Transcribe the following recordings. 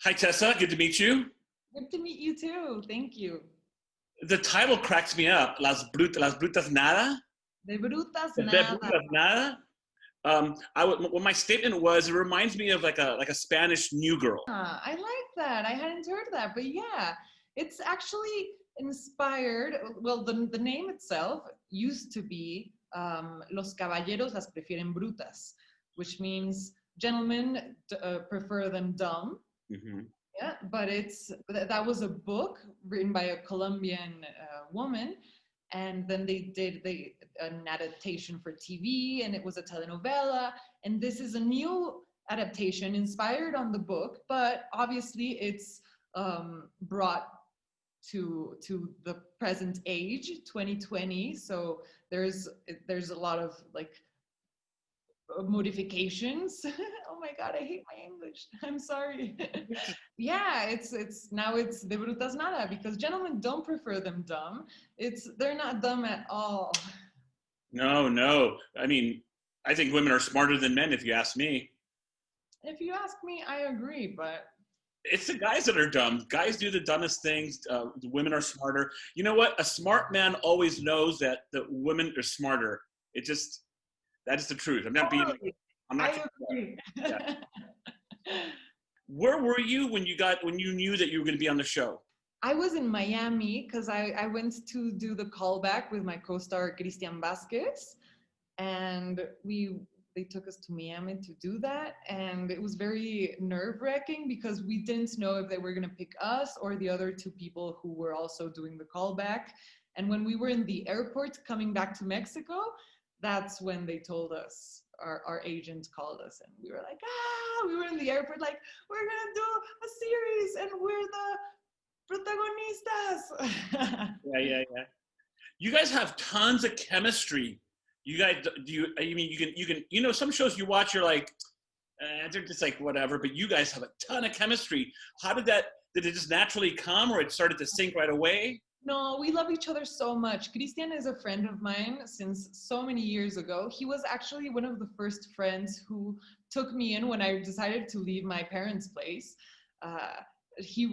Hi, Tessa. Good to meet you. Good to meet you too. Thank you. The title cracks me up. Las Brutas Nada? De brutas De nada. Brutas Nada? What my statement was, it reminds me of like a Spanish New Girl. I like that. I hadn't heard that, but yeah, it's actually inspired. Well, the name itself used to be Los caballeros las prefieren brutas, which means gentlemen prefer them dumb. Mm-hmm. Yeah, but that was a book written by a Colombian woman, and then they did an adaptation for TV, and it was a telenovela. And this is a new adaptation inspired on the book, but obviously it's brought to the present age, 2020. So there's a lot of like modifications. Oh my god, I hate my English. I'm sorry. Yeah, it's now it's de brutas nada because gentlemen don't prefer them dumb. They're not dumb at all. No. I mean, I think women are smarter than men, if you ask me. If you ask me, I agree, but It's the guys that are dumb. Guys do the dumbest things. The women are smarter. You know what? A smart man always knows that the women are smarter. That is the truth. I'm not being. I'm not. I agree. Yeah. Where were you when you knew that you were going to be on the show? I was in Miami because I went to do the callback with my co-star Christian Vasquez, and they took us to Miami to do that, and it was very nerve-wracking because we didn't know if they were going to pick us or the other two people who were also doing the callback. And when we were in the airport coming back to Mexico, that's when they told us, our agent called us, and we were like, we were in the airport like, we're gonna do a series and we're the protagonistas. Yeah. You guys have tons of chemistry. You guys, some shows you watch, you're like, they're just like whatever, but you guys have a ton of chemistry. Did it just naturally come, or it started to sink right away? No, we love each other so much. Christian is a friend of mine since so many years ago. He was actually one of the first friends who took me in when I decided to leave my parents' place. He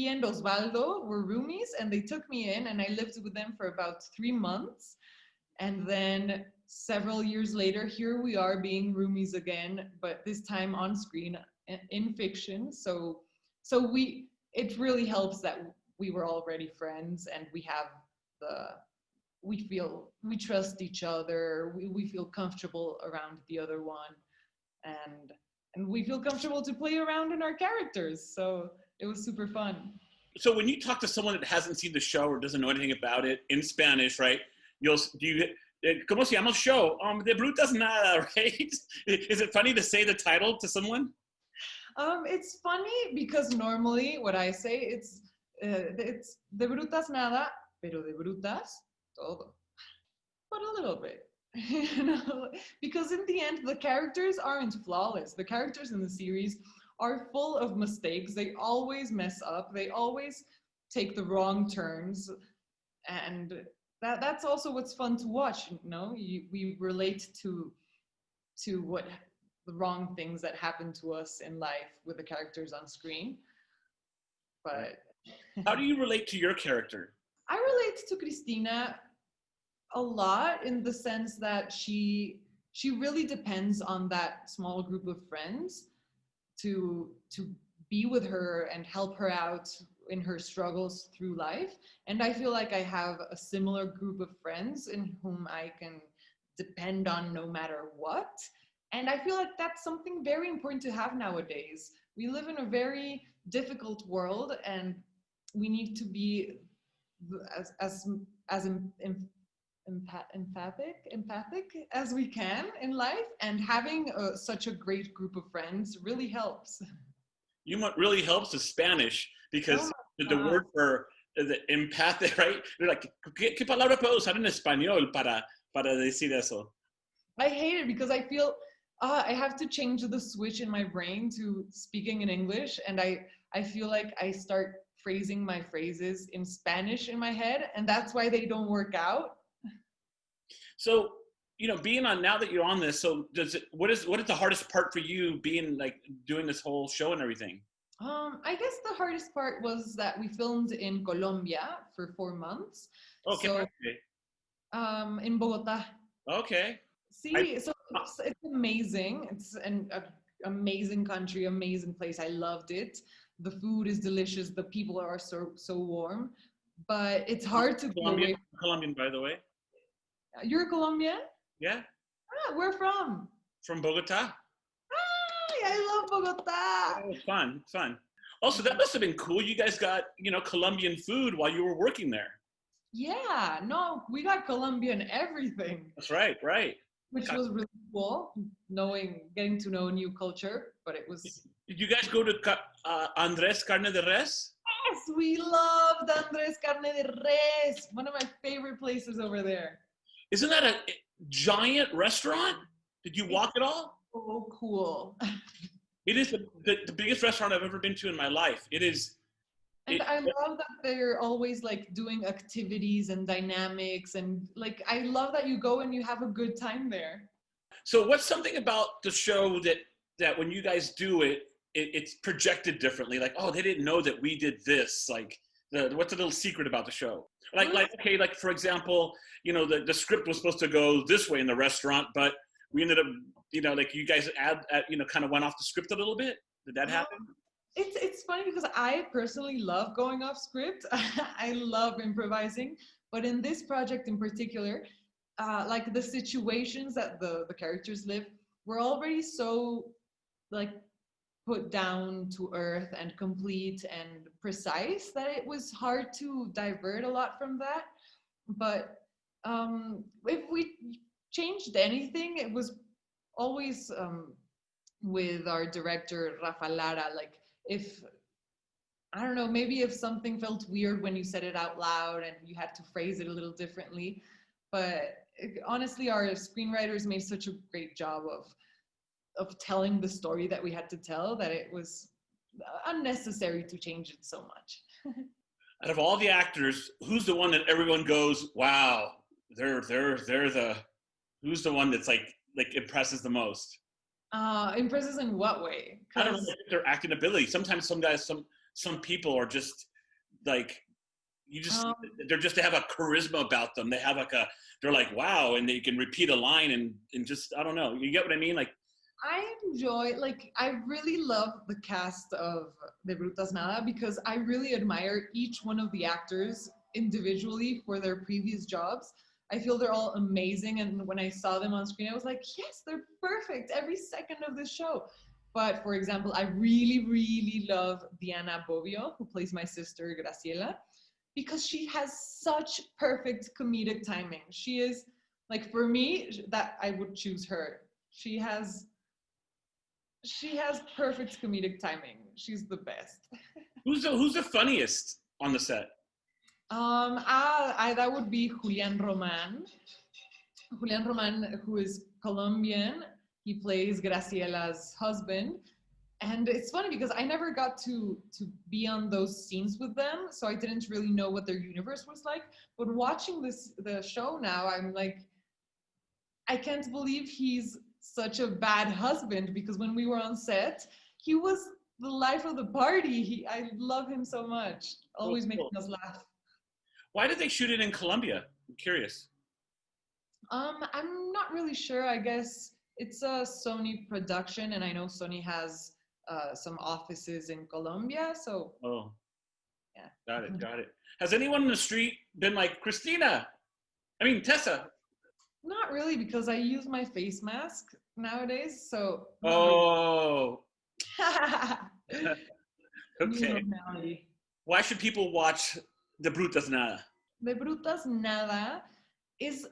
and Osvaldo were roomies, and they took me in, and I lived with them for about 3 months. And then several years later, here we are being roomies again, but this time on screen in fiction. So it really helps that we were already friends, and we trust each other. We feel comfortable around the other one, and we feel comfortable to play around in our characters. So it was super fun. So when you talk to someone that hasn't seen the show or doesn't know anything about it in Spanish, right? ¿Cómo se llama el show? De Brutas Nada, right? Is it funny to say the title to someone? It's funny because normally what I say, it's de brutas nada, pero de brutas todo. But a little bit, because in the end, the characters aren't flawless. The characters in the series are full of mistakes. They always mess up. They always take the wrong turns. And that's also what's fun to watch. We relate to what the wrong things that happen to us in life with the characters on screen. But how do you relate to your character? I relate to Cristina a lot in the sense that she really depends on that small group of friends to be with her and help her out in her struggles through life. And I feel like I have a similar group of friends in whom I can depend on no matter what. And I feel like that's something very important to have nowadays. We live in a very difficult world, and we need to be as empathic as we can in life, and having such a great group of friends really helps. You know what really helps is Spanish, because the word for the empathic, right? They're like, ¿qué palabra puedo usar en español para decir eso? I hate it because I feel I have to change the switch in my brain to speaking in English, and I feel like I start phrasing my phrases in Spanish in my head, and that's why they don't work out. So, being on, now that you're on this, so what is the hardest part for you being like doing this whole show and everything? I guess the hardest part was that we filmed in Colombia for 4 months. Okay. So in Bogota. Okay. I, See, so it's amazing. It's an amazing country, amazing place. I loved it. The food is delicious. The people are so warm, but it's hard to go Colombian, away. Colombian, by the way. You're Colombian? Yeah. Ah, where from? From Bogota. Hi, I love Bogota. Oh, fun, fun. Also, that must have been cool. You guys got, Colombian food while you were working there. Yeah, no, we got Colombian everything, That's right, right. which was really cool, getting to know a new culture. But it was, Did you guys go to Andres Carne de Res? yes, we loved Andres Carne de Res, one of my favorite places over there. Isn't that a giant restaurant? Did you walk it all? So cool. It is the biggest restaurant I've ever been to in my life. It is. And I love that they're always like doing activities and dynamics, and like I love that you go and you have a good time there. So what's something about the show that when you guys do it's projected differently? Like, oh, they didn't know that we did this. Like, what's a little secret about the show? Like for example, the script was supposed to go this way in the restaurant, but we ended up, like you guys kind of went off the script a little bit. Did that happen? It's funny because I personally love going off script. I love improvising, but in this project in particular, like the situations that the characters live were already so like put down to earth and complete and precise that it was hard to divert a lot from that. But if we changed anything, it was always with our director Rafa Lara, like if I don't know, maybe if something felt weird when you said it out loud and you had to phrase it a little differently. But honestly, our screenwriters made such a great job of telling the story that we had to tell that it was unnecessary to change it so much. Out of all the actors, who's the one that everyone goes, wow, they're who's the one that's like impresses the most? Impresses in what way? I don't know, like their acting ability. Sometimes some guys, some people are just like, they have a charisma about them. They have they're like, wow, and they can repeat a line and just, I don't know. You get what I mean? Like, I really love the cast of De Brutas Nada because I really admire each one of the actors individually for their previous jobs. I feel they're all amazing, and when I saw them on screen, I was like, yes, they're perfect every second of the show. But for example, I really, really love Diana Bobbio, who plays my sister Graciela, because she has such perfect comedic timing. She is like, for me, that I would choose her. She has perfect comedic timing. She's the best. who's the funniest on the set? That would be Julian Roman. Julian Roman, who is Colombian. He plays Graciela's husband. And it's funny because I never got to be on those scenes with them, so I didn't really know what their universe was like. But watching the show now, I'm like, I can't believe he's such a bad husband, because when we were on set, he was the life of the party. I love him so much, always making us laugh. Why did they shoot it in Colombia? I'm curious. I'm not really sure. I guess it's a Sony production, and I know Sony has some offices in Colombia, so. Oh, yeah. Got it. Has anyone in the street been like, Tessa? Not really, because I use my face mask nowadays, so. Oh. Really. Okay. Why should people watch De Brutas Nada? De Brutas Nada is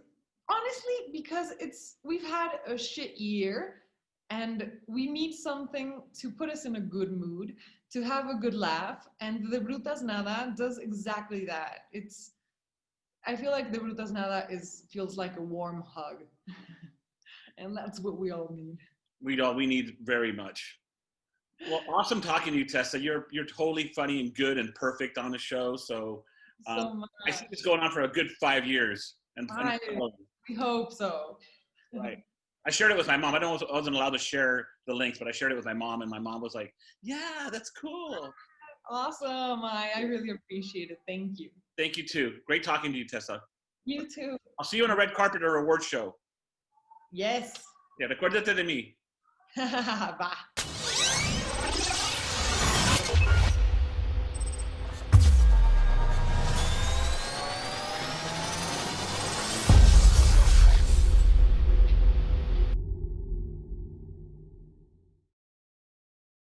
honestly because we've had a shit year and we need something to put us in a good mood, to have a good laugh, and De Brutas Nada does exactly that. I feel like De Brutas Nada feels like a warm hug. And that's what we all need. We need very much. Well, awesome talking to you, Tessa. You're totally funny and good and perfect on the show. So I think it's going on for a good 5 years. And we hope so. Right. I shared it with my mom. I wasn't allowed to share the links, but I shared it with my mom, and my mom was like, "Yeah, that's cool." Awesome. I really appreciate it. Thank you. Thank you too. Great talking to you, Tessa. You too. I'll see you on a red carpet or award show. Yes. Yeah, recuérdate de mí. Va.